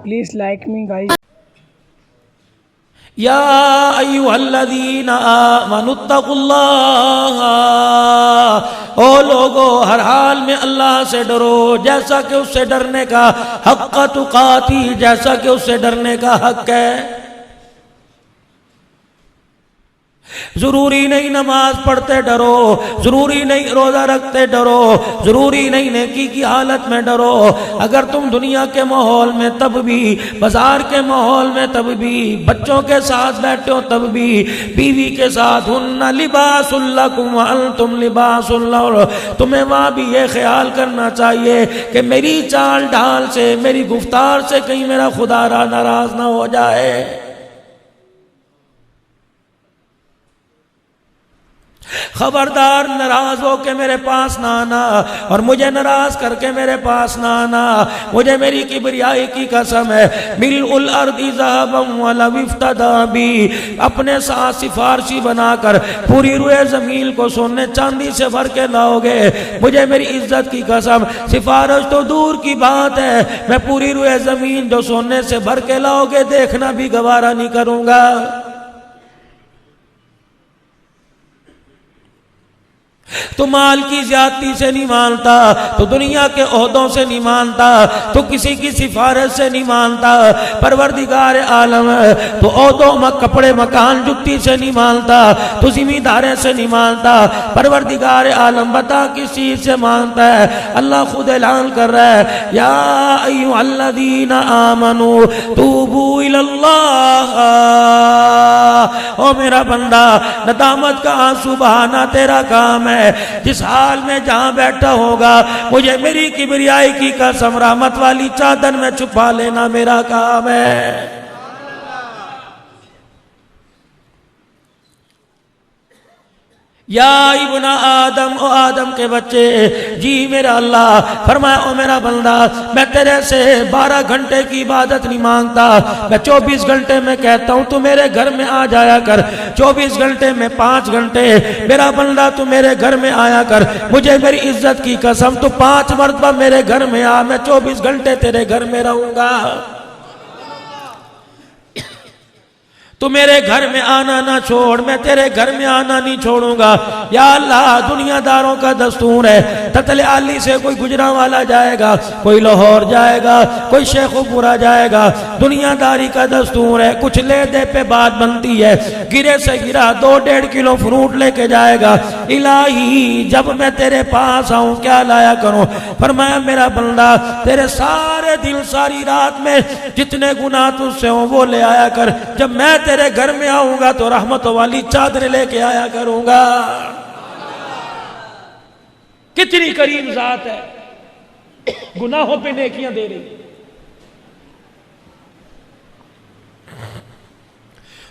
Please like me, guys. یا ایھا الذین آمنوا اتقوا اللہ، او لوگو ہر حال میں اللہ سے ڈرو جیسا کہ اس سے ڈرنے کا حق تقاتی، جیسا کہ اس سے ڈرنے کا حق ہے۔ ضروری نہیں نماز پڑھتے ڈرو، ضروری نہیں روزہ رکھتے ڈرو، ضروری نہیں نیکی کی حالت میں ڈرو۔ اگر تم دنیا کے ماحول میں تب بھی، بازار کے ماحول میں تب بھی، بچوں کے ساتھ بیٹھے ہو تب بھی، بیوی کے ساتھ ہن لباس لکم وانتم لباس لہن، تمہیں وہاں بھی یہ خیال کرنا چاہیے کہ میری چال ڈھال سے، میری گفتار سے کہیں میرا خدا ناراض نہ ہو جائے۔ خبردار ناراض ہو کے میرے پاس نہ آنا، اور مجھے ناراض کر کے میرے پاس نہ آنا، مجھے میری کبریائی کی قسم ہے۔ ملء الارض ذهبا ولو افتدى بی، اپنے ساتھ سفارشی بنا کر پوری روئے زمین کو سونے چاندی سے بھر کے لاؤ گے، مجھے میری عزت کی قسم سفارش تو دور کی بات ہے، میں پوری روئے زمین جو سونے سے بھر کے لاؤ گے دیکھنا بھی گوارا نہیں کروں گا۔ تو مال کی زیادتی سے نہیں مانتا، تو دنیا کے عہدوں سے نہیں مانتا، تو کسی کی سفارش سے نہیں مانتا، پروردگار عالم تو عہدوں کپڑے مکان جتی سے نہیں مانتا، تو زمیندارے سے نہیں مانتا، پروردگار عالم بتا کس چیز سے مانتا ہے؟ اللہ خود اعلان کر رہا ہے، یا ایھا الذین آمنوا توبوا الی اللہ، او میرا بندہ ندامت کا آنسو بہانا تیرا کام ہے۔ جس حال میں جہاں بیٹھا ہوگا مجھے میری کبریائی کی قسم رحمت والی چادر میں چھپا لینا میرا کام ہے۔ یا ابن آدم، او آدم کے بچے، جی میرا اللہ فرمایا او میرا بندہ میں تیرے سے 12 گھنٹے کی عبادت نہیں مانگتا، میں 24 گھنٹے میں کہتا ہوں تو میرے گھر میں آ جایا کر، 24 گھنٹے میں 5 گھنٹے میرا بندہ تو میرے گھر میں آیا کر، مجھے میری عزت کی قسم تو 5 مرتبہ میرے گھر میں آ، میں 24 گھنٹے تیرے گھر میں رہوں گا۔ تو میرے گھر میں آنا نہ چھوڑ، میں تیرے گھر میں آنا نہیں چھوڑوں گا۔ یا اللہ دنیا داروں کا دستور ہے، تتل علی سے کوئی گجرا والا جائے گا، کوئی لاہور جائے گا، کوئی شیخ و پورا جائے گا، دنیا داری کا دستور ہے، کچھ لے دے پہ بات بنتی ہے، گرے سے گرا 2-1.5 کلو فروٹ لے کے جائے گا۔ الہی جب میں تیرے پاس آؤں کیا لایا کروں؟ فرمایا میرا بندہ تیرے سارے دن ساری رات میں جتنے گناہ تجھ سے ہوں وہ لے آیا کر، جب میں تیرے گھر میں آؤں گا تو رحمت والی چادر لے کے آیا کروں گا۔ کتنی کریم ذات ہے، گناہوں پہ نیکیاں دے رہی۔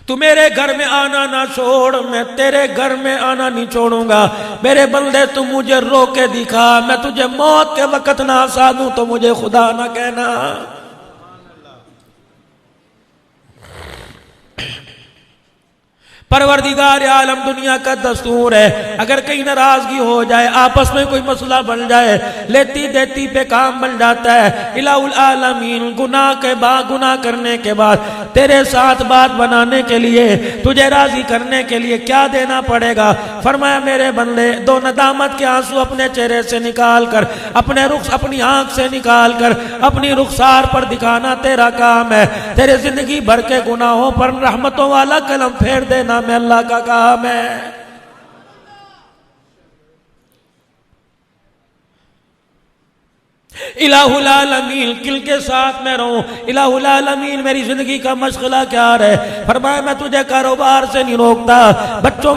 تو میرے گھر میں آنا نہ چھوڑ، میں تیرے گھر میں آنا نہیں چھوڑوں گا۔ میرے بندے تو مجھے رو کے دکھا، میں تجھے موت کے وقت نہ ہنسا دوں تو مجھے خدا نہ کہنا۔ پروردگار عالم دنیا کا دستور ہے، اگر کہیں ناراضگی ہو جائے، آپس میں کوئی مسئلہ بن جائے، لیتی دیتی پہ کام بن جاتا ہے، الہ العالمین گناہ کرنے کے بعد تیرے ساتھ بات بنانے کے لیے، تجھے راضی کرنے کے لیے کیا دینا پڑے گا؟ فرمایا میرے بندے 2 ندامت کے آنسو اپنے چہرے سے نکال کر، اپنی آنکھ سے نکال کر اپنی رخسار پر دکھانا تیرا کام ہے۔ تیرے زندگی بھر کے گناہوں پر رحمتوں والا قلم پھیر دینا میں اللہ کا کام ہے۔ الہ العالمین کل کے ساتھ میں رہوں، الہ العالمین میری زندگی کا مشغلہ کیا ہے؟ فرمایا میں تجھے کاروبار سے نہیں روکتا، بچوں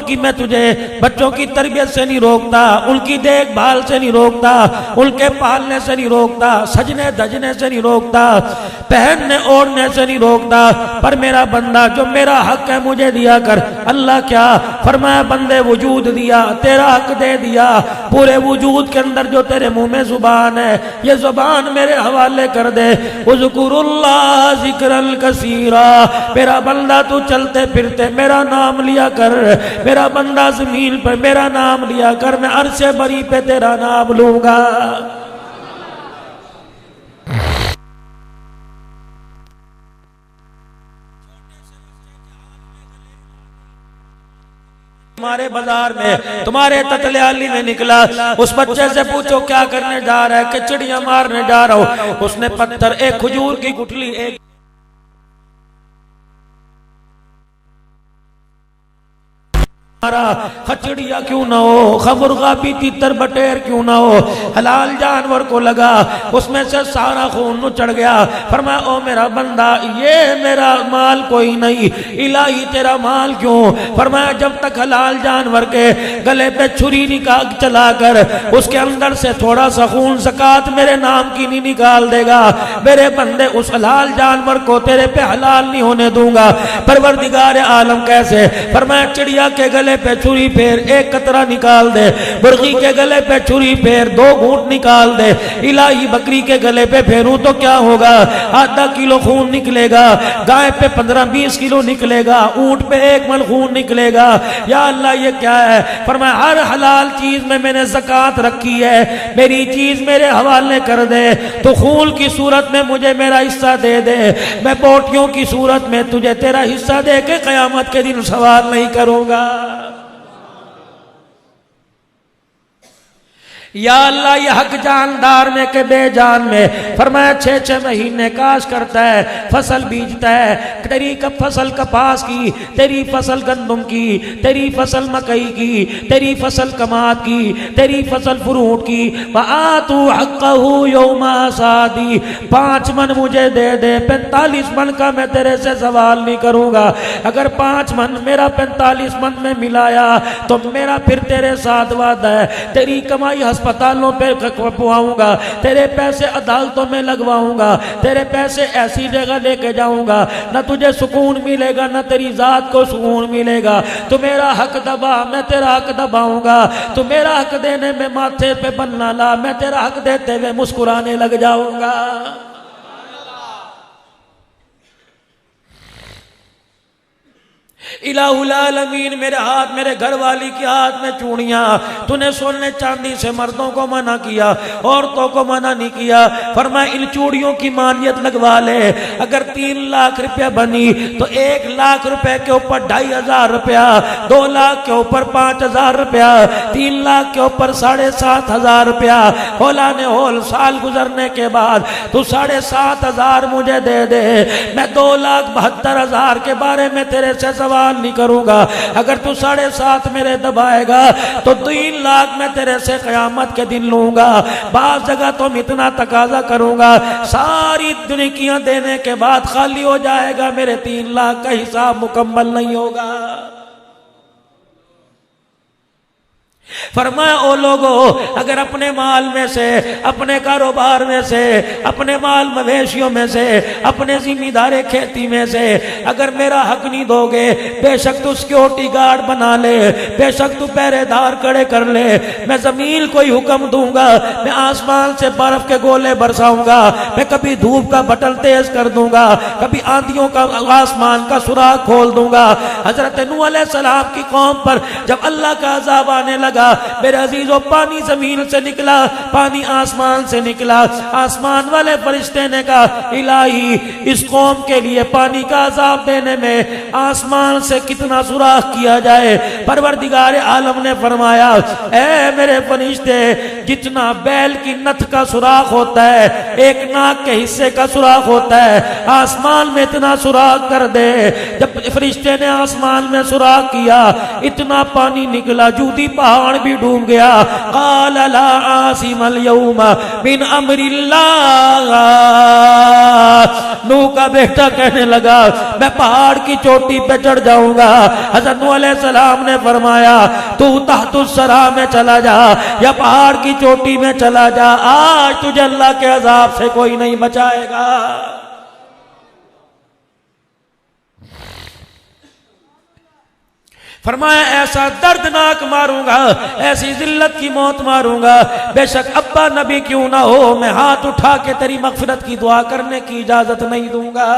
کی تربیت سے نہیں روکتا، ان کی دیکھ بھال سے نہیں روکتا، ان کے پالنے سے نہیں روکتا، سجنے دجنے سے نہیں روکتا، پہننے اوڑھنے سے نہیں روکتا، پر میرا بندہ جو میرا حق ہے مجھے دیا کر۔ اللہ کیا فرمایا؟ بندے وجود دیا، تیرا حق دے دیا، پورے وجود کے اندر جو تیرے منہ میں زبان ہے یہ زبان میرے حوالے کر دے۔ اذکر اللہ ذکرا کثیرا، میرا بندہ تو چلتے پھرتے میرا نام لیا کر، میرا بندہ زمین پر میرا نام لیا کر، میں عرش بری پہ تیرا نام لوں گا۔ تمہارے بازار میں تمہارے تتلیالی میں نکلا، اس بچے سے پوچھو کیا کرنے جا رہا ہے کہ چڑیاں مارنے جا رہا ہوں۔ اس نے پتھر، ایک کھجور کی گٹھلی، ایک خچڑیا کیوں نہ ہو، خمرغا بھی تیتر بٹیر کیوں نہ ہو، حلال جانور کو لگا، اس میں سے سارا خون نچڑ گیا۔ فرمایا او میرا بندہ، یہ میرا مال کوئی نہیں، الہی تیرا مال کیوں؟ فرمایا جب تک حلال جانور کے گلے پہ چھری نکال چلا کر اس کے اندر سے تھوڑا سا خون زکات میرے نام کی نہیں نکال دے گا، میرے بندے اس حلال جانور کو تیرے پہ حلال نہیں ہونے دوں گا۔ پروردگار عالم کیسے؟ فرمایا چڑیا کے گلے پہ چھری پھیر، ایک قطرہ نکال دے، مرغی کے گلے پہ چھری پھیر، 2 گھونٹ نکال دے، الہی بکری کے گلے پہ پھیروں تو کیا ہوگا؟ آدھا کلو خون نکلے گا، گائے پہ 15-20 کلو نکلے گا، اونٹ پہ 1 من خون نکلے گا۔ یا اللہ یہ کیا ہے؟ فرمایا ہر حلال چیز میں نے زکات رکھی ہے، میری چیز میرے حوالے کر دے، تو خون کی صورت میں مجھے میرا حصہ دے دے، میں بوٹیوں کی صورت میں تجھے تیرا حصہ دے کے قیامت کے دن سوال نہیں کروں گا۔ یا اللہ یہ حق جاندار میں کہ بے جان میں، فرمایا 6 مہینے کاش کرتا ہے، فصل بیجتا ہے، تیری فصل کپاس کی، تیری فصل گندم کی، تیری فصل مکئی کی، تیری فصل کماد کی، تیری فصل فروٹ کی، وَآتُوا حَقَّهُ يَوْمَ حَصَادِهِ، 5 من مجھے دے دے، 45 من کا میں تیرے سے سوال نہیں کروں گا۔ اگر 5 من میرا 45 من میں ملایا تو میرا پھر تیرے ساتھ وعدہ ہے، تیری کمائی اسپتالوں پہ پہنچاؤں گا، تیرے پیسے عدالتوں میں لگواؤں گا، تیرے پیسے ایسی جگہ لے کے جاؤں گا، نہ تجھے سکون ملے گا نہ تیری ذات کو سکون ملے گا۔ تو میرا حق دبا، میں تیرا حق دباؤں گا، تو میرا حق دینے میں ماتھے پہ بننا لا، میں تیرا حق دیتے ہوئے مسکرانے لگ جاؤں گا۔ الہ العالمین، میرے ہاتھ، میرے گھر والی کے ہاتھ میں چوڑیاں، تو نے سونے چاندی سے مردوں کو منع کیا، عورتوں کو منع نہیں کیا۔ فرمایا ان چوڑیوں کی مالیت لگوا لے، اگر 3 لاکھ روپیہ بنی تو 1 لاکھ روپے کے اوپر 2500 روپیہ، 2 لاکھ کے اوپر 5000 روپیہ، 3 لاکھ کے اوپر 7500 روپیہ۔ ہولا نے ہول سال گزرنے کے بعد تو 7500 مجھے دے دے، میں 2,72,000 کے بارے میں تیرے سے سوال نہیں کروں گا۔ اگر تو 7.5 میرے دبائے گا تو 3 لاکھ میں تیرے سے قیامت کے دن لوں گا۔ بعض جگہ تو میں اتنا تقاضا کروں گا، ساری دنکیاں دینے کے بعد خالی ہو جائے گا، میرے 3 لاکھ کا حساب مکمل نہیں ہوگا۔ فرمایا او لوگو، اگر اپنے مال میں سے، اپنے کاروبار میں سے، اپنے مال مویشیوں میں سے، اپنے ذمہ داری کھیتی میں سے اگر میرا حق نہیں دو گے، بے شک تو سیکیورٹی گارڈ بنا لے، بے شک تو پہرے دار کھڑے کر لے، میں زمین کو ہی حکم دوں گا، میں آسمان سے برف کے گولے برساؤں گا، میں کبھی دھوپ کا بٹل تیز کر دوں گا، کبھی آندھیوں کا آسمان کا سوراخ کھول دوں گا۔ حضرت نوح علیہ السلام کی قوم پر جب اللہ کا عذاب آنے لگا، میرے عزیزو پانی زمین سے نکلا، پانی آسمان سے نکلا، آسمان والے فرشتے نے کہا الہی اس قوم کے لیے پانی کا عذاب دینے میں آسمان سے کتنا سوراخ کیا جائے۔ پروردگار عالم نے فرمایا اے میرے فرشتے، جتنا بیل کی نتھ کا سوراخ ہوتا ہے، ایک ناک کے حصے کا سوراخ ہوتا ہے، آسمان میں اتنا سوراخ کر دے۔ جب فرشتے نے آسمان میں سوراخ کیا، اتنا پانی نکلا جودی پہاڑ بھی ڈوب گیا۔ قال لا عاصم اليوم من امر اللہ، نوح کا بیٹا کہنے لگا میں پہاڑ کی چوٹی پہ چڑھ جاؤں گا۔ حضرت نوح علیہ السلام نے فرمایا تو تحت الثرى میں چلا جا یا پہاڑ کی چوٹی میں چلا جا، آج تجھے اللہ کے عذاب سے کوئی نہیں بچائے گا۔ فرمایا ایسا دردناک ماروں گا، ایسی ذلت کی موت ماروں گا، بے شک ابا نبی کیوں نہ ہو، میں ہاتھ اٹھا کے تیری مغفرت کی دعا کرنے کی اجازت نہیں دوں گا۔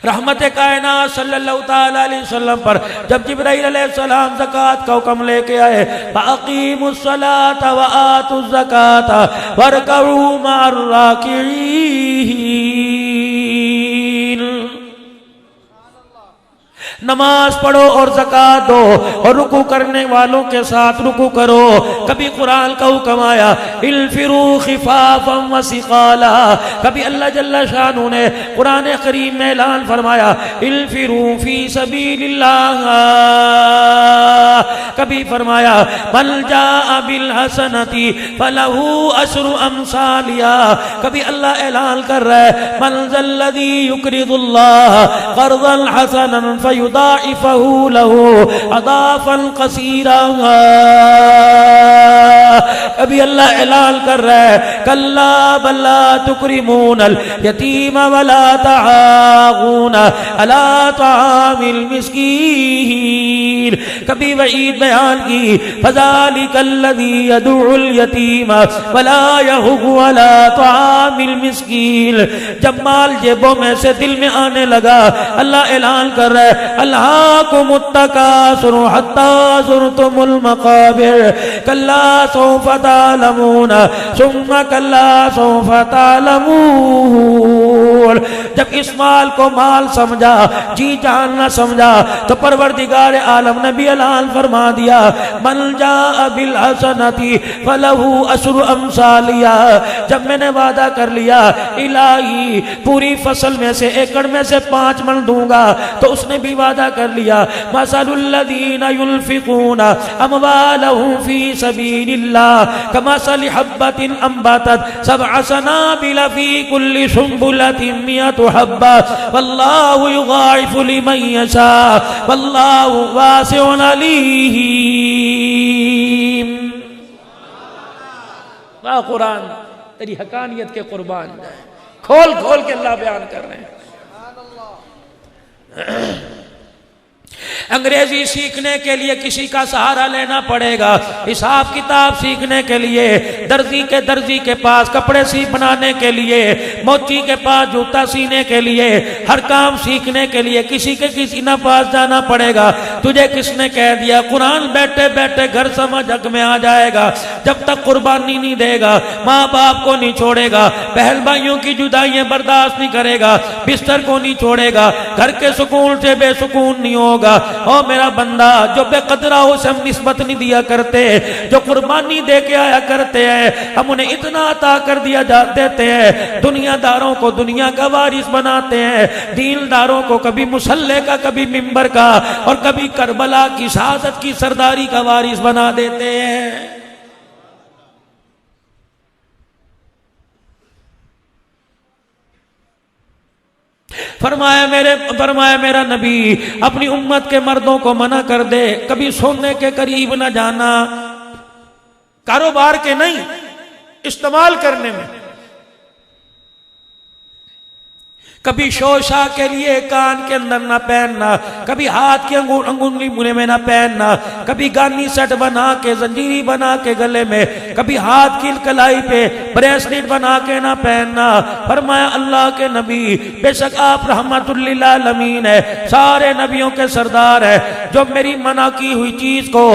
رحمت کائنات صلی اللہ تعالی علیہ وسلم پر جب جبرائیل علیہ السلام زکوٰۃ کا حکم لے کے آئے، فَأَقِیمُوا الصَّلَاةَ وَآتُوا الزَّکَاةَ وَارْكَعُوا مَعَ الرَّاکِعِینَ، نماز پڑھو اور زکات دو اور رکوع کرنے والوں کے ساتھ رکوع کرو. کبھی قرآن کا حکم آیا انفروا خفافا وثقالا. کبھی اللہ جل شانہ نے قرآن کریم میں اعلان فرمایا انفروا فی سبیل اللہ. کبھی فرمایا من جاء بالحسنۃ فلہ عشر امثالها. کبھی اللہ اعلان کر رہا ہے من ذا الذی یقرض اللہ قرضا حسنا فیضاعفہ له اضعافا کثیرا. ابھی اللہ اعلان کر رہا ہے کلا بل لا تکرمون الیتیم ولا تعاون علی طعام المسکین. کبھی وعید بیان کی فذلک الذی یدعو الیتیم ولا یحض علی طعام المسکین. جب مال جیبوں میں سے دل میں آنے لگا اللہ اعلان کر رہا ہے الہاکم التکاثر حتی زرتم المقابر کلا سوف تعلمون ثم کلا سوف تعلمون. جب اس مال کو مال سمجھا جی جان نہ سمجھا تو پروردگار عالم نے بھی اعلان فرما دیا من جاء بالحسنۃ فلہ عشر امثالها. جب میں نے وعدہ کر لیا الہی پوری فصل میں سے ایکڑ میں سے 5 من دوں گا تو اس نے بھی وعدہ کر لیا مثل الذین ينفقون اموالهم فی سبیل اللہ کمثل حبۃ انبتت 7 سنابل فی کل سنبلۃ 100 حبۃ واللہ یضاعف لمن یشاء واللہ واسع علیم. واہ قرآن تیری حقانیت کے قربان جائے. کھول کھول کے اللہ بیان کر رہے ہیں. انگریزی سیکھنے کے لیے کسی کا سہارا لینا پڑے گا. حساب کتاب سیکھنے کے لیے درزی کے پاس کپڑے سی بنانے کے لیے موچی کے پاس جوتا سینے کے لیے ہر کام سیکھنے کے لیے کسی نہ پاس جانا پڑے گا. تجھے کس نے کہہ دیا قرآن بیٹھے بیٹھے گھر سمجھ حق میں آ جائے گا. جب تک قربانی نہیں دے گا ماں باپ کو نہیں چھوڑے گا بہن بھائیوں کی جدائیاں برداشت نہیں کرے گا بستر کو نہیں چھوڑے گا گھر کے سکون سے بے سکون نہیں ہوگا. او میرا بندہ جو بے قدرہ ہو سے ہم نسبت نہیں دیا کرتے جو قربانی دے کے آیا کرتے ہیں ہم انہیں اتنا عطا کر دیا دیتے ہیں. دنیا داروں کو دنیا کا وارث بناتے ہیں دین داروں کو کبھی مصلی کا کبھی منبر کا اور کبھی کربلا کی شہادت کی سرداری کا وارث بنا دیتے ہیں. فرمایا میرا نبی اپنی امت کے مردوں کو منع کر دے کبھی سونے کے قریب نہ جانا. کاروبار کے نہیں استعمال کرنے میں. کبھی شوشا کے لیے کان کے اندر نہ پہننا کبھی ہاتھ کی انگلی میں نہ پہننا کبھی گانی سیٹ بنا کے زنجیری بنا کے گلے میں کبھی ہاتھ کی کلائی پہ بریسلیٹ بنا کے نہ پہننا. فرمایا اللہ کے نبی بے شک آپ رحمت للعالمین ہے سارے نبیوں کے سردار ہے. جو میری منع کی ہوئی چیز کو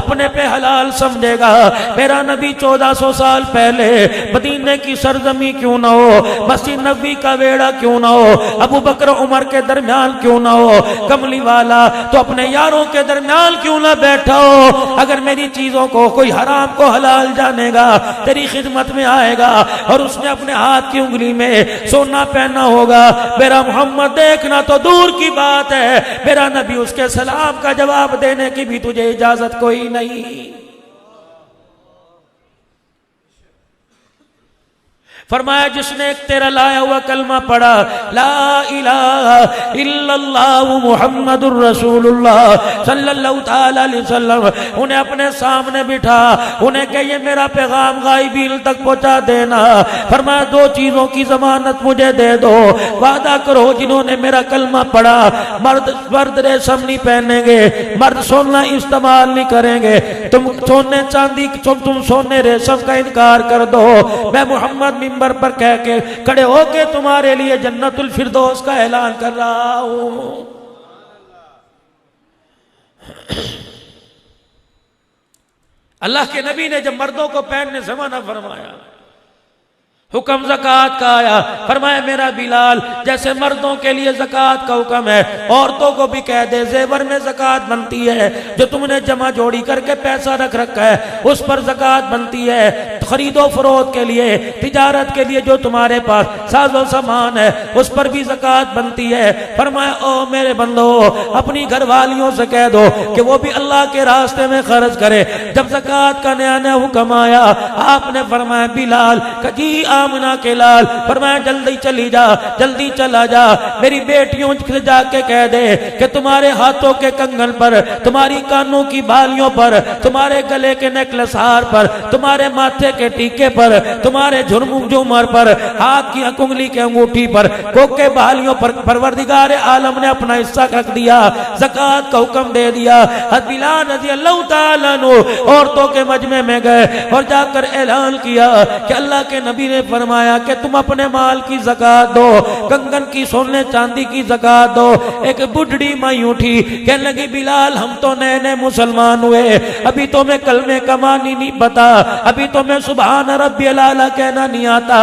اپنے پہ حلال سمجھے گا میرا نبی 1400 سال پہلے مدینے کی سرزمی کیوں نہ ہو مسجد نبی کا ویڑا کیوں نہ ہو ابو بکر عمر کے درمیان کیوں نہ ہو کملی والا تو اپنے یاروں کے درمیان کیوں نہ بیٹھا ہو. اگر میری چیزوں کو کوئی حرام کو حلال جانے گا تیری خدمت میں آئے گا اور اس نے اپنے ہاتھ کی انگلی میں سونا پہنا ہوگا میرا محمد دیکھنا تو دور کی بات ہے میرا نبی اس کے سلام کا جواب دینے کی بھی تجھے اجازت کوئی نہیں. فرمایا جس نے ایک تیرا لایا ہوا کلمہ پڑھا لا الہ الا اللہ محمد الرسول اللہ صلی اللہ تعالی علیہ وسلم انہیں اپنے سامنے بٹھا انہیں کہ یہ میرا پیغام غائبین تک پہنچا دینا. فرمایا 2 چیزوں کی ضمانت مجھے دے دو وعدہ کرو جنہوں نے میرا کلمہ پڑھا مرد ریشم نہیں پہنیں گے مرد سونا استعمال نہیں کریں گے تم سونے چاندی تم سونے ریشم کا انکار کر دو میں محمد منبر پر کہہ کے کھڑے ہو کے تمہارے لیے جنت الفردوس کا اعلان کر رہا ہوں. اللہ کے نبی نے جب مردوں کو پہننے سے منع فرمایا حکم زکوٰۃ کا آیا، فرمایا میرا بلال جیسے مردوں کے لیے زکوٰۃ کا حکم ہے، عورتوں کو بھی کہہ دے زیور میں زکوٰۃ بنتی ہے، جو تم نے جمع جوڑی کر کے پیسہ رکھ رکھا ہے اس پر زکوٰۃ بنتی ہے، خرید و فروخت کے لیے، تجارت کے لیے جو تمہارے پاس ساز و سامان ہے اس پر بھی زکوٰۃ بنتی ہے۔ فرمایا او میرے بندو اپنی گھر والیوں سے کہہ دو کہ وہ بھی اللہ کے راستے میں خرچ کرے۔ جب زکوٰۃ کا نیا نیا حکم آیا آپ نے فرمایا بلال جی آمنہ کے لال، فرمایا جلدی چلی جا، جلدی چلا جا، میری بیٹیوں سے جا کے کہہ دے کہ تمہارے ہاتھوں کے کنگن پر، تمہاری کانوں کی بالیوں پر، تمہارے گلے کے نیکلس ہار پر، تمہارے ماتھے کے ٹیکے پر، تمہارے جھمر پر، ہاتھ کی انگلی کے انگوٹھی پر، کوک کے بالیوں پر پروردگار عالم نے اپنا حصہ رکھ دیا، زکوٰۃ کا حکم دے دیا۔ حضرت بلال رضی اللہ تعالیٰ عنہ عورتوں کے مجمع میں گئے اور جا کر اعلان کیا کہ اللہ کے نبی نے فرمایا کہ تم اپنے مال کی زکوٰۃ دو، کنگن کی، سونے چاندی کی زکوٰۃ دو۔ ایک بڈھڑی مائی اٹھی کہنے لگی بلال ہم تو نئے نئے مسلمان ہوئے، ابھی تو میں کلمے کا معنی نہیں پتا، ابھی تو میں سبحان ربی الاعلیٰ کہنا نہیں آتا،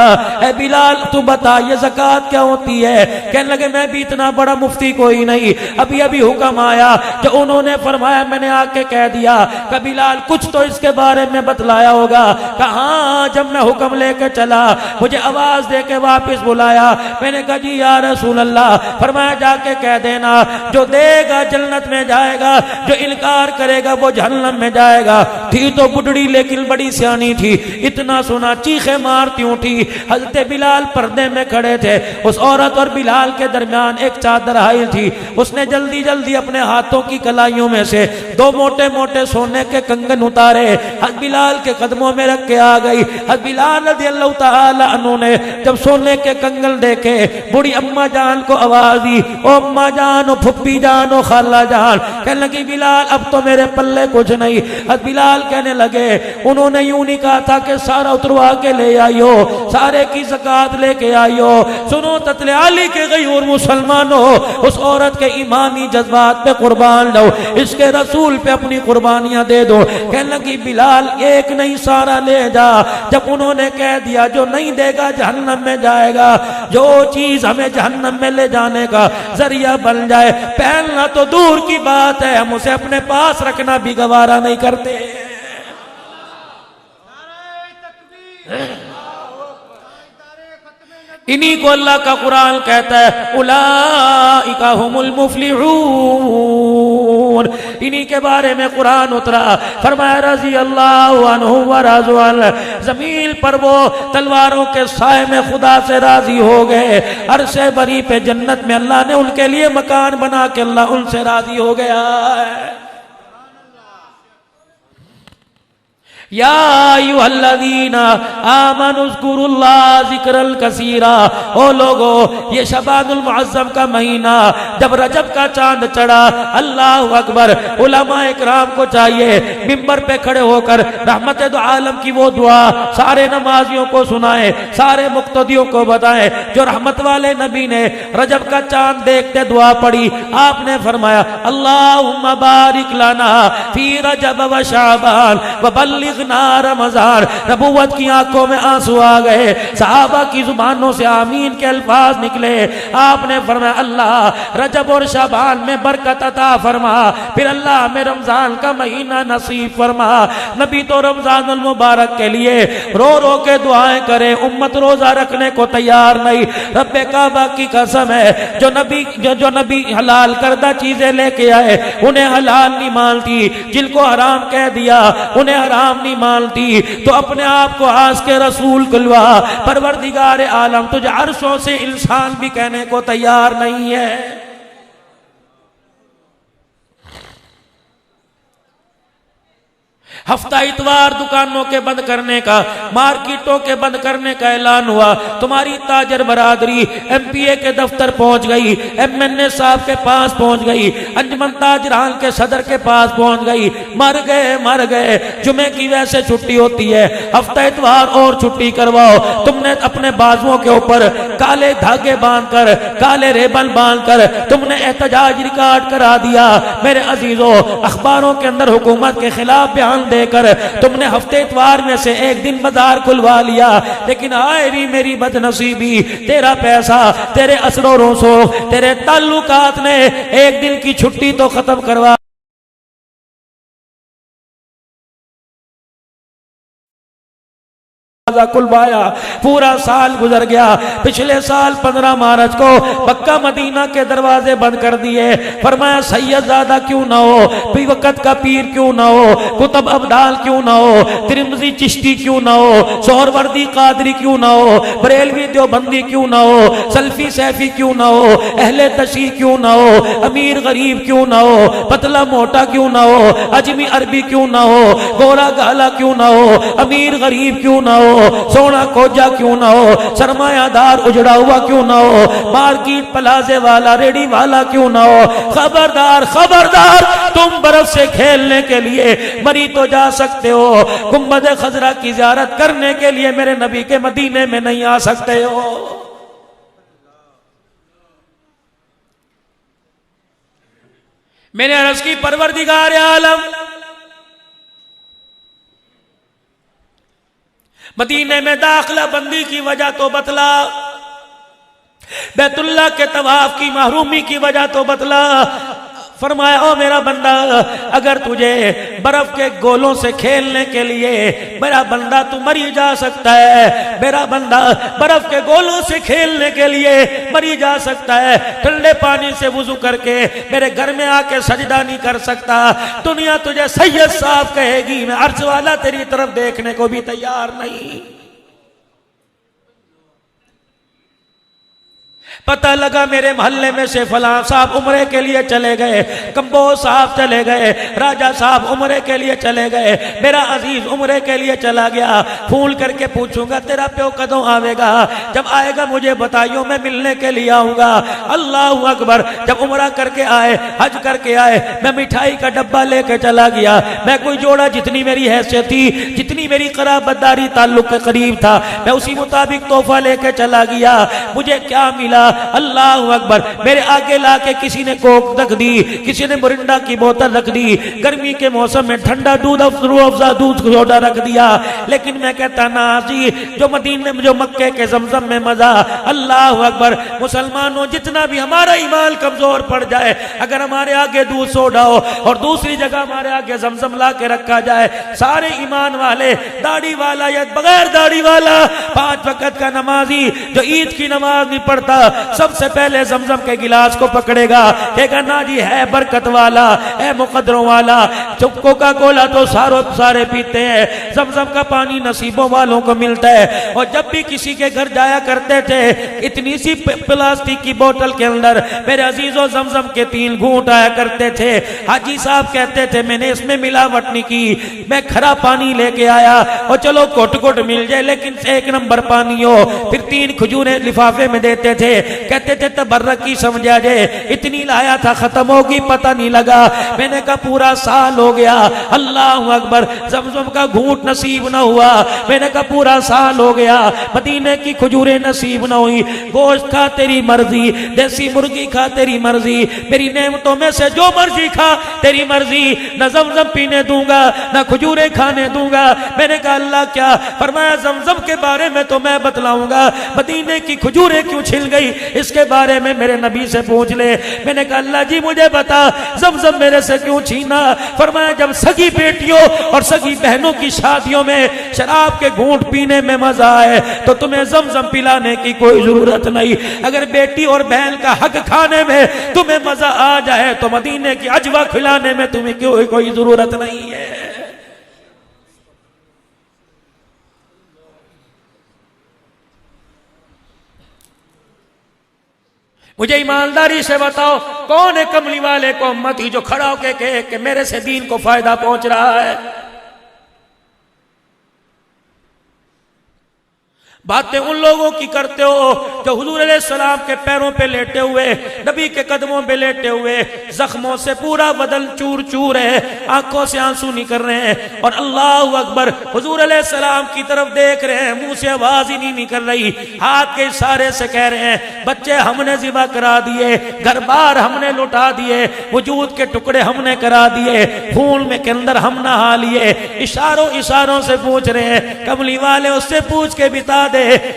اے بلال تو بتا یہ زکوٰۃ کیا ہوتی ہے؟ کہنے لگے میں بھی اتنا بڑا مفتی کوئی نہیں، ابھی حکم آیا۔ جو انہوں نے فرمایا میں نے آ کے کہہ دیا کہ بلال کچھ تو اس کے بارے میں بتلایا ہوگا، کہاں جب میں حکم لے کے چلا مجھے آواز دے کے واپس بلایا، میں نے کہا جی یا رسول اللہ، فرمایا جا کے کہہ دینا جو دے گا جنت میں جائے گا، جو انکار کرے گا وہ جہنم میں جائے گا۔ تھی تو بڈڑی لیکن بڑی سیانی تھی، اتنا سنا چیخیں مارتی اٹھی۔ حضرت بلال پردے میں کھڑے تھے، اس عورت اور بلال کے درمیان ایک چادر حائل تھی، اس نے جلدی جلدی اپنے ہاتھوں کی کلائیوں میں سے دو موٹے موٹے سونے کے کنگن اتارے، حضرت بلال کے قدموں میں رکھ کے آ گئی۔ حضرت بلال رضی اللہ تعالی عنہ نے جب سونے کے کنگن دیکھے بڑی اماں جان کو آواز دی، او اماں جان، او پھپھی جان، او خالہ جان۔ کہنے لگی بلال اب تو میرے پلے کچھ نہیں۔ حضرت بلال کہنے لگے انہوں نے یوں نہیں کہا تھا کہ سارا اتروا کے لے آئیو، سارے کی زکوٰۃ لے کے آئیو۔ سنو تتلے علی کے غیور مسلمانوں، اس عورت کے ایمانی جذبات پہ قربان لو، اس کے رسول پہ اپنی قربانیاں دے دو۔ کہنے لگی بلال ایک نہیں سارا لے جا۔ جب انہوں نے کہہ دیا جو نہیں دے گا جہنم میں جائے گا، جو چیز ہمیں جہنم میں لے جانے کا ذریعہ بن جائے، پہننا تو دور کی بات ہے ہم اسے اپنے پاس رکھنا بھی گوارا نہیں کرتے۔ انہی کو اللہ کا قرآن کہتا ہے اولئک هم المفلحون، انہی کے بارے میں قرآن اترا، فرمایا رضی اللہ عنہ ورضوا عنہ، زمین پر وہ تلواروں کے سائے میں خدا سے راضی ہو گئے، عرش بری پہ جنت میں اللہ نے ان کے لیے مکان بنا کے اللہ ان سے راضی ہو گیا ہے۔ یا ایھا الذین آمنوا اذکروا اللہ ذکرا کثیرا، او لوگو یہ شعبان المعظم کا مہینہ جب رجب کا چاند چڑھا، اللہ اکبر، علماء اکرام کو چاہیے منبر پہ کھڑے ہو کر رحمت دو عالم کی وہ دعا سارے نمازیوں کو سنائیں، سارے مقتدیوں کو بتائیں جو رحمت والے نبی نے رجب کا چاند دیکھتے دعا پڑھی۔ آپ نے فرمایا اللہم بارک لنا فی رجب و شعبان وبلغ رمضان۔ نبوت کی آنکھوں میں آنسو آ گئے، صحابہ کی زبانوں سے آمین کے الفاظ نکلے۔ آپ نے فرمایا اللہ رجب اور شعبان میں برکت عطا فرما، پھر اللہ میں رمضان کا مہینہ نصیب فرما۔ نبی تو رمضان المبارک کے لیے رو رو کے دعائیں کرے، امت روزہ رکھنے کو تیار نہیں۔ رب کعبہ کی قسم ہے جو نبی حلال کردہ چیزیں لے کے آئے انہیں حلال نہیں مانتی، جن کو حرام کہہ دیا انہیں حرام نہیں مانتی، تو اپنے آپ کو آج کے رسول کلوا۔ پروردگار عالم تجھے عرشوں سے انسان بھی کہنے کو تیار نہیں ہے۔ ہفتہ اتوار دکانوں کے بند کرنے کا، مارکیٹوں کے بند کرنے کا اعلان ہوا۔ تمہاری تاجر برادری ایم پی اے کے دفتر پہنچ گئی، ایم این اے صاحب کے پاس پہنچ گئی، انجمن تاجران کے صدر کے پاس پہنچ گئی۔ مر گئے۔ جمعے کی ویسے چھٹی ہوتی ہے، ہفتہ اتوار اور چھٹی کرواؤ۔ تم نے اپنے بازوؤں کے اوپر کالے دھاگے باندھ کر، کالے ریبن باندھ کر تم نے احتجاج ریکارڈ کرا دیا۔ میرے عزیزو، اخباروں کے اندر حکومت کے خلاف بیان دے کر تم نے ہفتے اتوار میں سے ایک دن بازار کھلوا لیا، لیکن آئے بھی میری بد نصیبی، تیرا پیسہ، تیرے اثر و رسوخ، تیرے تعلقات نے ایک دن کی چھٹی تو ختم کروا کلوایا۔ پورا سال گزر گیا، پچھلے سال 15 مارچ کو مکہ مدینہ کے دروازے بند کر دیے۔ فرمایا سید زادہ کیوں نہ ہو، پی وقت کا پیر کیوں نہ ہو، کتب ابدال کیوں نہ ہو، ترمذی چشتی کیوں نہ ہو، سہروردی قادری کیوں نہ ہو، بریلوی دیوبندی کیوں نہ ہو، سلفی سیفی کیوں نہ ہو، اہل تشیع کیوں نہ ہو، امیر غریب کیوں نہ ہو، پتلا موٹا کیوں نہ ہو، اجمی عربی کیوں نہ ہو، گورا گالا کیوں نہ ہو، امیر غریب کیوں نہ ہو، سونا کوجا کیوں نہ ہو، سرمایہ دار اجڑا ہوا کیوں نہ ہو، مارکیٹ پلازے والا ریڈی والا کیوں نہ ہو، خبردار خبردار، تم برف سے کھیلنے کے لیے مری تو جا سکتے ہو، گنبد خضرا کی زیارت کرنے کے لیے میرے نبی کے مدینے میں نہیں آ سکتے ہو۔ میں نے عرض کی پروردگار عالم، مدینے میں داخلہ بندی کی وجہ تو بتلا، بیت اللہ کے طواف کی محرومی کی وجہ تو بتلا۔ فرمایا او میرا بندہ، اگر تجھے برف کے گولوں سے کھیلنے کے لیے میرا بندہ تو مری جا سکتا ہے، میرا بندہ برف کے گولوں سے کھیلنے کے لیے مری جا سکتا ہے، ٹھنڈے پانی سے وضو کر کے میرے گھر میں آ کے سجدہ نہیں کر سکتا، دنیا تجھے سید صاحب کہے گی، میں عرش والا تیری طرف دیکھنے کو بھی تیار نہیں۔ پتہ لگا میرے محلے میں سے فلاں صاحب عمرے کے لیے چلے گئے، کمبوز صاحب چلے گئے، راجہ صاحب عمرے کے لیے چلے گئے، میرا عزیز عمرے کے لیے چلا گیا۔ پھول کر کے پوچھوں گا تیرا پیو کدوں آوے گا؟ جب آئے گا مجھے بتائیو، میں ملنے کے لیے آؤں گا۔ اللہ اکبر، جب عمرہ کر کے آئے، حج کر کے آئے، میں مٹھائی کا ڈبہ لے کے چلا گیا۔ میں کوئی جوڑا جتنی میری حیثیت تھی، جتنی میری قرابت داری تعلق کے قریب تھا، میں اسی مطابق تحفہ لے کے چلا گیا۔ مجھے کیا ملا؟ اللہ اکبر، میرے آگے لا کے کسی نے کوک رکھ دی، کسی نے مرنڈا کی بوتل رکھ دی، گرمی کے موسم میں ٹھنڈا دودھ افزا دودھ سوڈا رکھ دیا، لیکن میں کہتا نا جی، جو مدینے میں، جو مکے کے زمزم میں مزہ۔ اللہ اکبر، مسلمانوں جتنا بھی ہمارا ایمان کمزور پڑ جائے، اگر ہمارے آگے دودھ سوڈا ہو اور دوسری جگہ ہمارے آگے زمزم لا کے رکھا جائے، سارے ایمان والے، داڑھی والا یا بغیر داڑھی والا، 5 وقت کا نمازی جو عید کی نماز نہیں پڑھتا، سب سے پہلے زمزم کے گلاس کو پکڑے گا، کہے گا نا جی ہے برکت والا، ہے مقدروں والا۔ چپ کوکا کولا تو سارے پیتے ہیں، زمزم کا پانی نصیبوں والوں کو ملتا ہے۔ اور جب بھی کسی کے گھر جایا کرتے تھے، اتنی سی پلاسٹک کی بوتل کے اندر میرے عزیزوں زمزم کے 3 گھونٹ آیا کرتے تھے۔ حاجی صاحب کہتے تھے میں نے اس میں ملاوٹ نہیں کی، میں کھرا پانی لے کے آیا، اور چلو گھٹ گھٹ مل جائے لیکن 1 نمبر پانی ہو۔ پھر 3 کھجوریں لفافے میں دیتے تھے، کہتے تھے تبرک کی سمجھا جائے، اتنی لایا تھا ختم ہوگی پتہ نہیں لگا۔ میں نے کہا پورا سال ہو گیا، اللہ اکبر، زمزم کا گھونٹ نصیب نہ ہوا۔ میں نے کہا پورا سال ہو گیا، مدینے کی کھجوریں نصیب نہ ہوئی۔ گوشت کھا تیری مرضی، دیسی مرغی کھا تیری مرضی، میری نعمتوں میں سے جو مرضی کھا تیری مرضی، نہ زمزم پینے دوں گا نہ کھجوریں کھانے دوں گا۔ میں نے کہا اللہ کیا؟ فرمایا زمزم کے بارے میں تو میں بتلاؤں گا، مدینے کی کھجوریں کیوں چھل گئی اس کے بارے میں میرے نبی سے پوچھ لے۔ میں نے کہا اللہ جی مجھے بتا زمزم میرے سے کیوں چھینا؟ فرمایا جب سگی بیٹیوں اور سگی بہنوں کی شادیوں میں شراب کے گھونٹ پینے میں مزہ آئے تو تمہیں زمزم پلانے کی کوئی ضرورت نہیں۔ اگر بیٹی اور بہن کا حق کھانے میں تمہیں مزہ آ جائے تو مدینے کی عجوہ کھلانے میں تمہیں کوئی ضرورت نہیں ہے۔ مجھے ایمانداری سے بتاؤ کون ہے کملی والے کو امتی جو کھڑا ہو کے کہے کہ میرے سے دین کو فائدہ پہنچ رہا ہے؟ باتیں ان لوگوں کی کرتے ہو جو حضور علیہ السلام کے پیروں پہ لیٹے ہوئے، نبی کے قدموں پہ لیٹے ہوئے، زخموں سے پورا بدن چور چور ہے، آنکھوں سے آنسو نکل رہے ہیں، اور اللہ اکبر حضور علیہ السلام کی طرف دیکھ رہے ہیں، منہ سے آواز ہی نہیں نکل رہی، ہاتھ کے اشارے سے کہہ رہے ہیں بچے ہم نے ذبح کرا دیے، گھر بار ہم نے لٹا دیے، وجود کے ٹکڑے ہم نے کرا دیے، خون میں کے اندر ہم نہا لیے، اشاروں سے پوچھ رہے ہیں کملی والے اس سے پوچھ کے بتا دے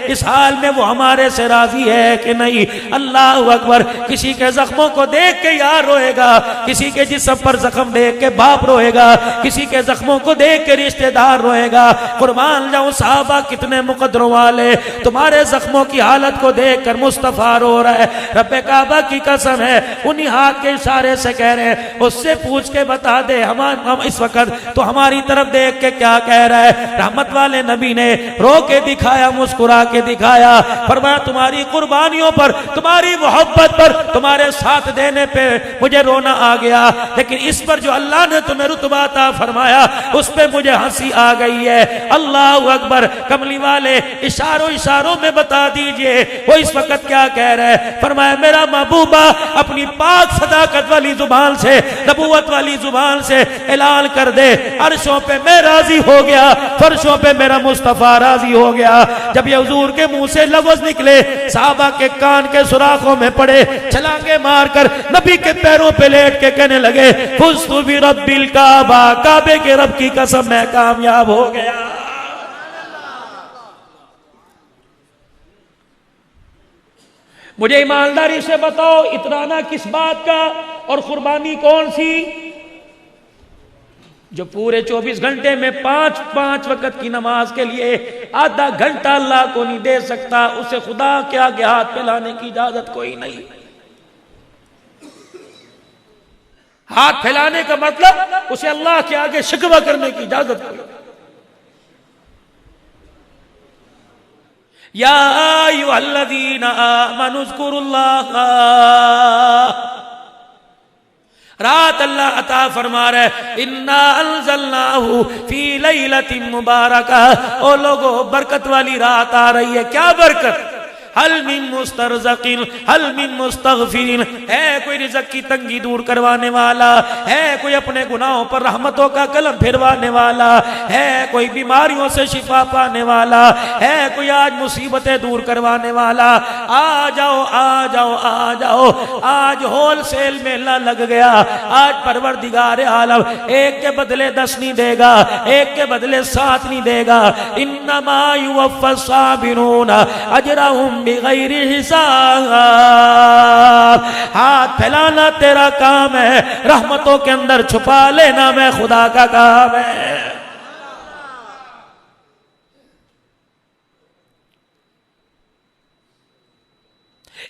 اس حال میں وہ ہمارے سے راضی ہے کہ نہیں۔ اللہ اکبر، کسی کے زخموں کو دیکھ کے یار روئے گا، کسی کے جسم پر زخم دیکھ کے باپ روئے گا، کسی کے زخموں کو دیکھ کے رشتہ دار روئے گا۔ قربان جاؤں صحابہ کتنے مقدروں والے، تمہارے زخموں کی حالت کو دیکھ کر مصطفیٰ رو رہا ہے۔ رب کعبہ کی قسم ہے انہی ہاتھ کے اشارے سے کہہ رہے ہیں اس سے پوچھ کے بتا دے ہم اس وقت تو ہماری طرف دیکھ کے کیا کہہ رہا ہے۔ رحمت والے نبی نے رو کے دکھایا، مسکرا کے دکھایا، فرمایا تمہاری قربانیوں پر، تمہاری محبت پر، تمہارے ساتھ دینے پہ مجھے رونا آ گیا، لیکن اس پر جو اللہ نے تمہیں رتبہ عطا فرمایا اس پہ مجھے ہنسی آ گئی ہے۔ اللہ اکبر، کملی والے اشاروں میں بتا دیجئے وہ اس وقت کیا کہہ رہے ہیں۔ فرمایا میرا محبوبہ اپنی پاک صداقت والی زبان سے، نبوت والی زبان سے اعلان کر دے عرشوں پہ میں راضی ہو گیا، فرشوں پہ میرا مصطفیٰ راضی ہو گیا۔ جب یہ حضور کے منہ سے لفظ نکلے صحابہ کے کان کے سوراخوں میں پڑے، چھلانگے مار کر نبی کے پیروں پہ لیٹ کے کہنے لگے فزت برب الکعبہ، کعبے کے رب کی قسم میں کامیاب ہو گیا۔ مجھے ایمانداری سے بتاؤ اترانا کس بات کا اور قربانی کون سی؟ جو پورے 24 گھنٹے میں پانچ وقت کی نماز کے لیے آدھا گھنٹہ اللہ کو نہیں دے سکتا، اسے خدا کے آگے ہاتھ پھیلانے کی اجازت کوئی نہیں۔ ہاتھ پھیلانے کا مطلب اسے اللہ کے آگے شکوہ کرنے کی اجازت کوئی نہیں۔ یا ایھا الذین آمنوا اذکروا اللہ، رات اللہ عطا فرما رہے انا انزلناہ فی لیلۃ مبارکہ، او لوگو برکت والی رات آ رہی ہے۔ کیا برکت؟ حل من مسترزقین حل من مستغفرین، ہے کوئی رزق کی تنگی دور کروانے والا، ہے کوئی اپنے گناہوں پر رحمتوں کا قلم پھروانے والا، ہے کوئی بیماریوں سے شفا پانے والا، ہے کوئی آج مصیبتیں دور کروانے والا۔ آ جاؤ آ جاؤ آ جاؤ، آج ہول سیل میلہ لگ گیا۔ آج پروردگار عالم ایک کے بدلے 10 نہیں دے گا، ایک کے بدلے 7 نہیں دے گا۔ انما یوفی الصابرون اجرہم بغیر حساب۔ ہاتھ پھیلانا تیرا کام ہے، رحمتوں کے اندر چھپا لینا میں خدا کا کام ہے۔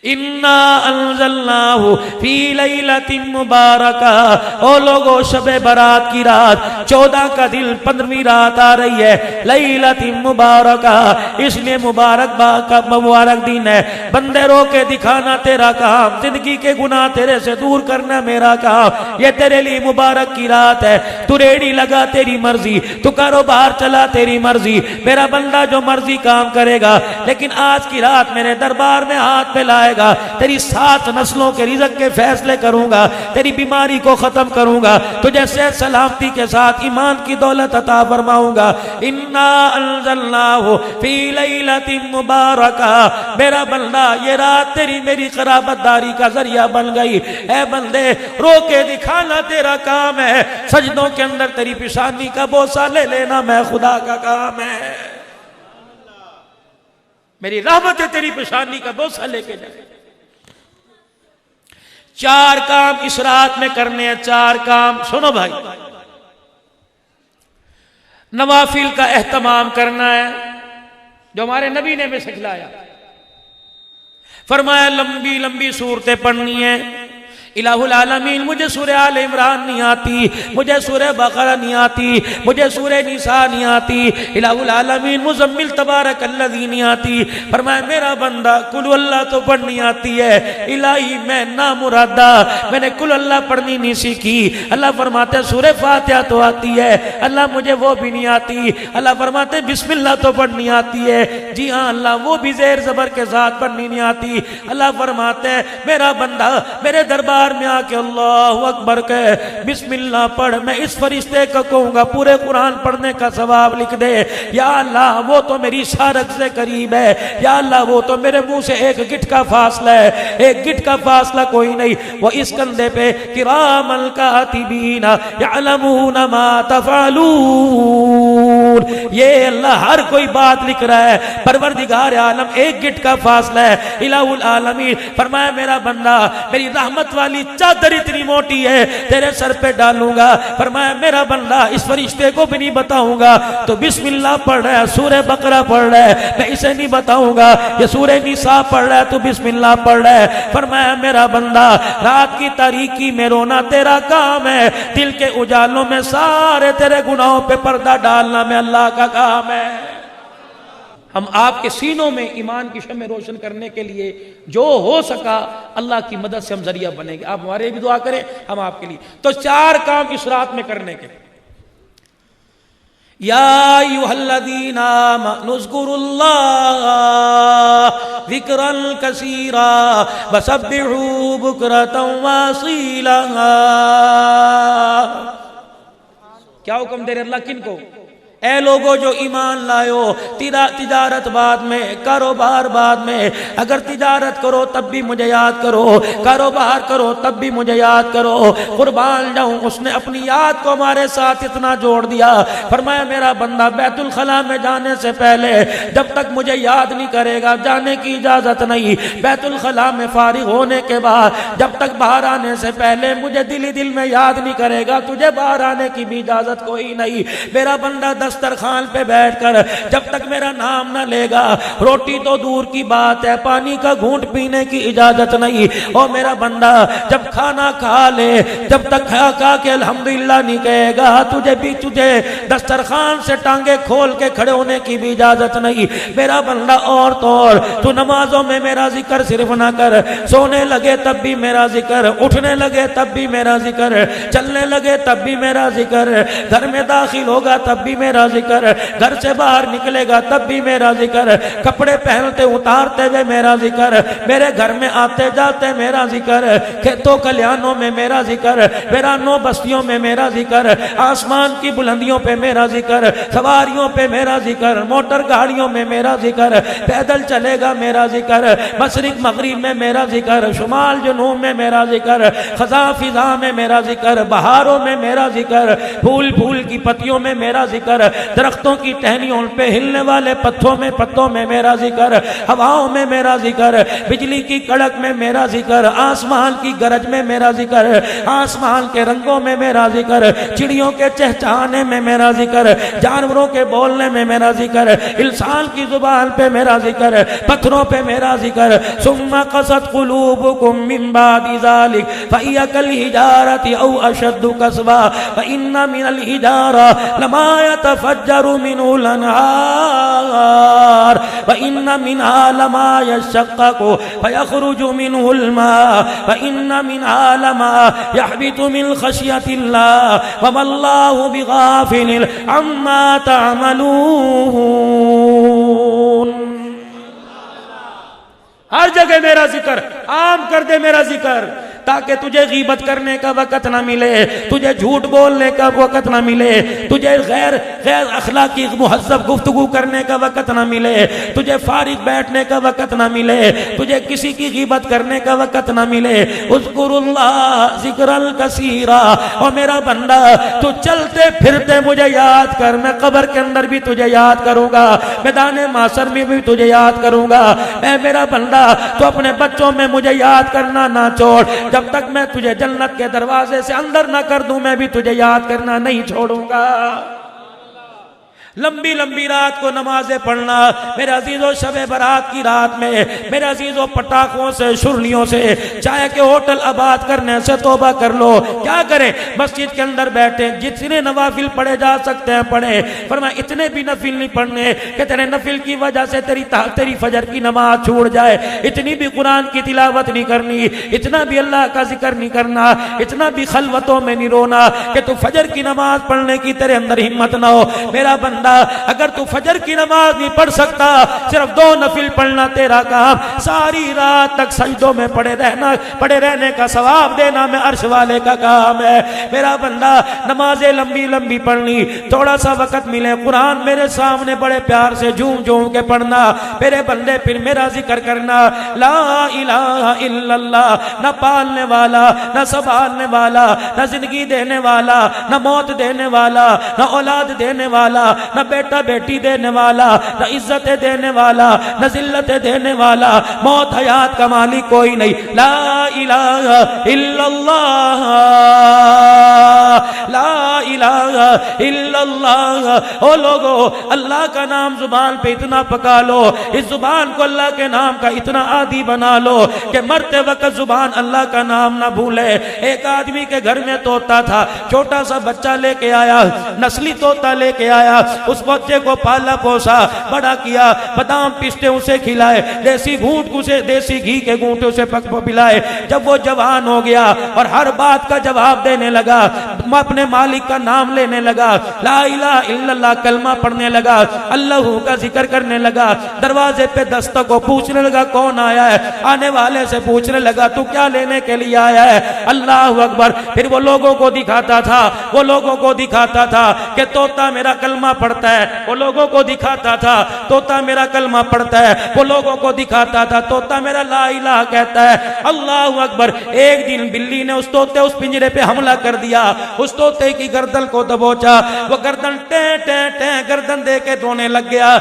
انا انزلناہ فی لیلۃ مبارکہ، او لوگو شب برات کی رات 14 کا دن 15ویں رات آ رہی ہے، لیلۃ مبارکہ، اس لیے مبارک دن ہے۔ بندے رو کے دکھانا تیرا کام، زندگی کے گناہ تیرے سے دور کرنا میرا کام، یہ تیرے لیے مبارک کی رات ہے۔ تو ریڑی لگا تیری مرضی، تو کاروبار چلا تیری مرضی، میرا بندہ جو مرضی کام کرے گا، لیکن آج کی رات میرے دربار میں ہاتھ پہ لائے گا، تیری 7 نسلوں کے رزق کے فیصلے کروں گا، تیری بیماری کو ختم کروں گا، تجھے صحت سلامتی کے ساتھ ایمان کی دولت عطا فرماؤں گا۔ انا انزلناہ فی لیلۃ مبارکہ، میرا بندہ یہ رات تیری میری قرابت داری کا ذریعہ بن گئی۔ اے بندے رو کے دکھانا تیرا کام ہے، سجدوں کے اندر تیری پیشانی کا بوسہ لے لینا میں خدا کا کام ہے۔ میری رحمت ہے تیری پیشانی کا بوسہ لے کے جائے۔ 4 کام اس رات میں کرنے ہیں، 4 کام سنو بھائی۔ نوافل کا اہتمام کرنا ہے جو ہمارے نبی نے ہمیں سکھلایا۔ فرمایا لمبی لمبی صورتیں پڑھنی ہیں۔ الہ العالمین مجھے سورہ آل عمران نہیں آتی، مجھے سورہ بقرہ نہیں آتی، مجھے سورہ نساء نہیں آتی، الہ العالمین مزمل تبارک الذی نہیں آتی۔ فرمایا میرا بندہ قل اللہ تو پڑھنی آتی ہے، الہی میں نامرادہ، میں نے قل اللہ پڑھنی نہیں سیکھی۔ اللہ فرماتے سورہ فاتحہ تو آتی ہے، اللہ مجھے وہ بھی نہیں آتی۔ اللہ فرماتے بسم اللہ تو پڑھنی آتی ہے، جی ہاں اللہ وہ بھی زیر زبر کے ساتھ پڑھنی نہیں آتی. اللہ فرماتے ہیں میرا بندہ میرے دربار میں آ کے اللہ اکبر کہے, بسم اللہ پڑھ, میں اس فرشتے کو کہوں گا پورے قرآن پڑھنے کا ثواب لکھ دے. یا اللہ وہ تو میری شارک سے قریب ہے, یا اللہ وہ تو میرے منہ سے ایک گٹ کا فاصلہ ہے, ایک گٹ کا فاصلہ کوئی نہیں. وہ اس کندھے پہ کرام الکاتبین یعلمون ما تفعلون, یہ اللہ ہر کوئی بات لکھ رہا ہے. پروردگار عالم ایک گٹ کا فاصلہ ہے. الہ العالمین فرمایا میرا بندہ میری رحمت والی چادر اتنی موٹی ہے تیرے سر پہ ڈالوں گا. فرمایا میرا بندہ اس فرشتے کو بھی نہیں بتاؤں گا, تو بسم اللہ پڑھ رہا ہے, سورہ بقرہ پڑھ رہا ہے, میں اسے نہیں بتاؤں گا. یہ سورہ نساء پڑھ رہا ہے تو بسم اللہ پڑھ رہا ہے. فرمایا میرا بندہ رات کی تاریکی میں رونا تیرا کام ہے, دل کے اجالوں میں سارے تیرے گناہوں پہ پردہ ڈالنا میں اللہ کا کام ہے. ہم آپ کے سینوں میں ایمان کی شمع روشن کرنے کے لیے جو ہو سکا اللہ کی مدد سے ہم ذریعہ بنیں گے. آپ ہمارے بھی دعا کریں, ہم آپ کے لیے. تو 4 کام اس رات میں کرنے کے. یا ایھا الذین آمنوا اذکروا اللہ ذکرا کثیرا وسبحوہ بکرۃ واصیلا. کیا حکم دے رہے اللہ کن کو؟ اے لوگوں جو ایمان لائو, تجارت بعد میں, کاروبار بعد میں. اگر تجارت کرو تب بھی مجھے یاد کرو, کاروبار کرو تب بھی مجھے یاد کرو. قربان جاؤں اس نے اپنی یاد کو ہمارے ساتھ اتنا جوڑ دیا. فرمایا میرا بندہ بیت الخلاء میں جانے سے پہلے جب تک مجھے یاد نہیں کرے گا جانے کی اجازت نہیں. بیت الخلاء میں فارغ ہونے کے بعد جب تک باہر آنے سے پہلے مجھے دل میں یاد نہیں کرے گا تجھے باہر آنے کی بھی اجازت کوئی نہیں. میرا بندہ دسترخوان پہ بیٹھ کر جب تک میرا نام نہ لے گا, روٹی تو دور کی بات ہے, پانی کا گھونٹ پینے کی اجازت نہیں. اور میرا بندہ جب کھانا کھا لے, جب تک کھا کے الحمدللہ نہیں کہے گا تجھے دسترخوان سے ٹانگیں کھول کے کھڑے ہونے کی بھی اجازت نہیں. میرا بندہ اور تو نمازوں میں میرا ذکر صرف نہ کر, سونے لگے تب بھی میرا ذکر, اٹھنے لگے تب بھی میرا ذکر, چلنے لگے تب بھی میرا ذکر, گھر میں داخل ہوگا تب بھی میرا ذکر, گھر سے باہر نکلے گا تب بھی میرا ذکر, کپڑے پہنتے اتارتے ہوئے میرا ذکر, میرے گھر میں آتے جاتے میرا ذکر, کھیتوں کلیانوں میں میرا ذکر, ویرانوں بستیوں میں میرا ذکر, آسمان کی بلندیوں پہ میرا ذکر, سواریوں پہ میرا ذکر, موٹر گاڑیوں میں میرا ذکر, پیدل چلے گا میرا ذکر, مشرق مغرب میں میرا ذکر, شمال جنوب میں میرا ذکر, خزاں فضاں میں میرا ذکر, بہاروں میں میرا ذکر, پھول کی پتیوں میں میرا ذکر, درختوں کی ٹہنیوں پہ ہلنے والے پتوں میں میرا ذکر, ہواؤں میں میرا ذکر, بجلی کی کڑک میں میرا ذکر, آسمان کی گرج میں میرا ذکر, آسمان کے رنگوں میں میرا ذکر, چڑیوں کے چہچہانے میں میرا ذکر, جانوروں کے بولنے میں میرا ذکر, انسان کی زبان پہ میرا ذکر, پتھروں پہ میرا ذکر. ثم قست قلوبکم من بعد ذلک فہی کالحجارۃ او اشد قسوا فإن من الحجارۃ لما يتفجر منه الانہار وإن منها لما يشقق فيخرج منه الماء وإن منها لما يحبط من خشية الله وما الله بغافل عما تعملون. ہر جگہ میرا ذکر عام کر دے, میرا ذکر, تاکہ تجھے غیبت کرنے کا وقت نہ ملے, تجھے جھوٹ بولنے کا وقت نہ ملے, تجھے غیر اخلاقی مہذب گفتگو کرنے کا وقت نہ ملے, تجھے فارغ بیٹھنے کا وقت نہ ملے, تجھے کسی کی غیبت کرنے کا وقت نہ ملے. اذکر اللہ ذکرا کثیرا. اور میرا بندہ تو چلتے پھرتے مجھے یاد کر, میں قبر کے اندر بھی تجھے یاد کروں گا, میدان محشر میں بھی تجھے یاد کروں گا. اے میرا بندہ تو اپنے بچوں میں مجھے یاد کرنا نہ چھوڑ, جب تک میں تجھے جنت کے دروازے سے اندر نہ کر دوں میں بھی تجھے یاد کرنا نہیں چھوڑوں گا. لمبی لمبی رات کو نمازیں پڑھنا میرے عزیزوں, شب برات کی رات میں میرے عزیزوں پٹاخوں سے, شرلیوں سے, چائے کے ہوٹل آباد کرنے سے توبہ کر لو. کیا کریں, مسجد کے اندر بیٹھے, جتنے نوافل پڑھے جا سکتے ہیں پڑھیں. فرمایا اتنے بھی نفل نہیں پڑھنے کہ تیرے نفل کی وجہ سے تیری فجر کی نماز چھوٹ جائے. اتنی بھی قرآن کی تلاوت نہیں کرنی, اتنا بھی اللہ کا ذکر نہیں کرنا, اتنا بھی خلوتوں میں نہیں رونا کہ تو فجر کی نماز پڑھنے کی تیرے اندر ہمت نہ ہو. میرا بندہ بندہ اگر تو فجر کی نماز نہیں پڑھ سکتا، صرف 2 نفل پڑھنا تیرا کام، ساری رات تک سجدوں میں پڑے رہنے کا ثواب دینا میں عرش والے کا کام ہے۔ میرا بندہ نمازیں لمبی لمبی پڑھنی، تھوڑا سا وقت ملے قرآن میرے سامنے بڑے پیار سے جھوم جھوم کے پڑھنا، میرے بندے پھر میرا ذکر کرنا، لا الہ الا اللہ، نہ پالنے والا، نہ سنبھالنے والا، نہ زندگی دینے والا، نہ موت دینے والا، نہ اولاد دینے والا، نہ بیٹا بیٹی دینے والا، نہ عزت دینے والا، نہ ذلت دینے والا، موت حیات کا مالک کوئی نہیں، لا الہ الا اللہ، لا الہ الا اللہ۔ او لوگو، اللہ کا نام زبان پہ اتنا پکا لو، اس زبان کو اللہ کے نام کا اتنا عادی بنا لو کہ مرتے وقت زبان اللہ کا نام نہ بھولے۔ ایک آدمی کے گھر میں طوطا تھا، چھوٹا سا بچہ لے کے آیا، نسلی طوطا لے کے آیا، اس بچے کو پالا پوسا، بڑا کیا، بادام پستے اسے کھلائے، دیسی گھی کے گھونٹے اسے پلائے۔ جب وہ جوان ہو گیا اور ہر بات کا جواب دینے لگا، اپنے مالک کا نام لینے لگا، لا الہ الا اللہ کلمہ پڑھنے لگا، اللہ کا ذکر کرنے لگا، دروازے پہ دستک کو پوچھنے لگا کون آیا ہے، آنے والے سے پوچھنے لگا تو کیا لینے کے لیے آیا ہے، اللہ اکبر۔ پھر وہ لوگوں کو دکھاتا تھا کہ طوطا میرا کلمہ پڑھتا ہے، وہ لوگوں کو دکھاتا تھا طوطا میرا کلمہ پڑھتا ہے، وہ لوگوں کو دکھاتا تھا طوطا میرا لا الہ کہتا ہے، اللہ اکبر۔ ایک دن بلی نے اس پنجرے پہ حملہ کر دیا، اس طوطے کی گردن کو دبوچا، وہ گردن گردن دے کے رونے لگ گیا،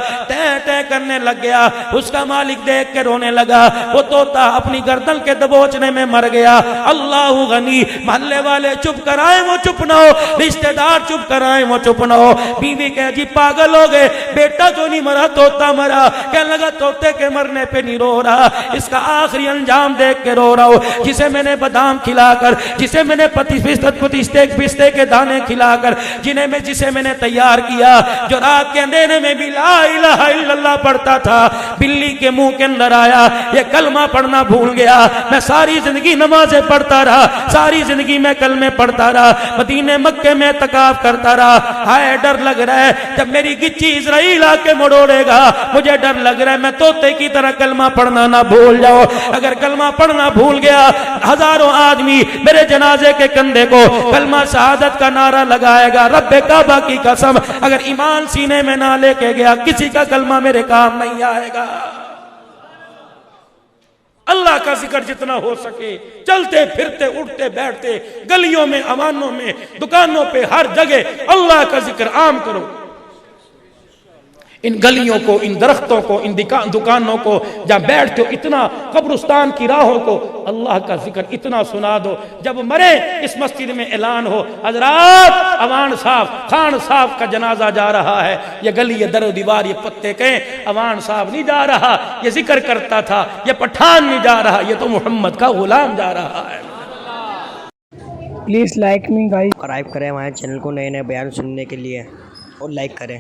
کرنے لگ گیا، اس کا مالک دیکھ کے رونے لگا، وہ طوطا اپنی گردن کے دبوچنے میں مر گیا۔ اللہ غنی، محلے والے چپ کرائیں وہ چپ نہ ہو، رشتہ دار چپ کرائیں وہ چپ نہ ہو۔ بیوی کہ جی پاگل ہو گئے، بیٹا جو نہیں مرا طوطا مرا، کہنے لگا طوطے کے مرنے پہ نہیں رو رہا، اس کا آخری انجام دیکھ کے رو رہا ہوں، جسے میں نے بادام کھلا کر، جسے میں نے پستے کے دانے کھلا کر، جسے میں نے تیار کیا، جو رات کے اندھیرے میں بھی لا الہ الا اللہ پڑھتا تھا، بلی کے منہ کے اندر آیا، یہ کلمہ پڑھنا بھول گیا، میں ساری زندگی نمازیں پڑھتا رہا، ساری زندگی میں کلمے پڑھتا رہا، مدینے مکے میں اعتکاف کرتا رہا، ہائے ڈر لگ رہا ہے جب میری گچی اسرائیل آ کے مڑوڑے گا، مجھے ڈر لگ رہا ہے میں طوطے کی طرح کلمہ پڑھنا نہ بھول جاؤ۔ اگر کلمہ پڑھنا بھول گیا، ہزاروں آدمی میرے جنازے کے کندھے کو کلمہ شہادت کا نعرہ لگائے گا، رب کعبہ کی قسم اگر ایمان سینے میں نہ لے کے گیا، کسی کا کلمہ میرے کام نہیں آئے گا۔ اللہ کا ذکر جتنا ہو سکے، چلتے پھرتے اٹھتے بیٹھتے، گلیوں میں، اوانوں میں، دکانوں پہ، ہر جگہ اللہ کا ذکر عام کرو۔ ان گلیوں کو، ان درختوں کو، ان دکانوں کو جہاں بیٹھتے ہو، اتنا قبرستان کی راہوں کو اللہ کا ذکر اتنا سنا دو، جب مرے اس مسجد میں اعلان ہو، حضرات اوان صاحب، خان صاحب کا جنازہ جا رہا ہے، یہ گلی، یہ در و دیوار، یہ پتے کہیں، اوان صاحب نہیں جا رہا، یہ ذکر کرتا تھا، یہ پٹھان نہیں جا رہا، یہ تو محمد کا غلام جا رہا ہے۔ Please like me guys, subscribe کریں ہمارے چینل کو نئے نئے بیان سننے کے لیے اور لائک کریں۔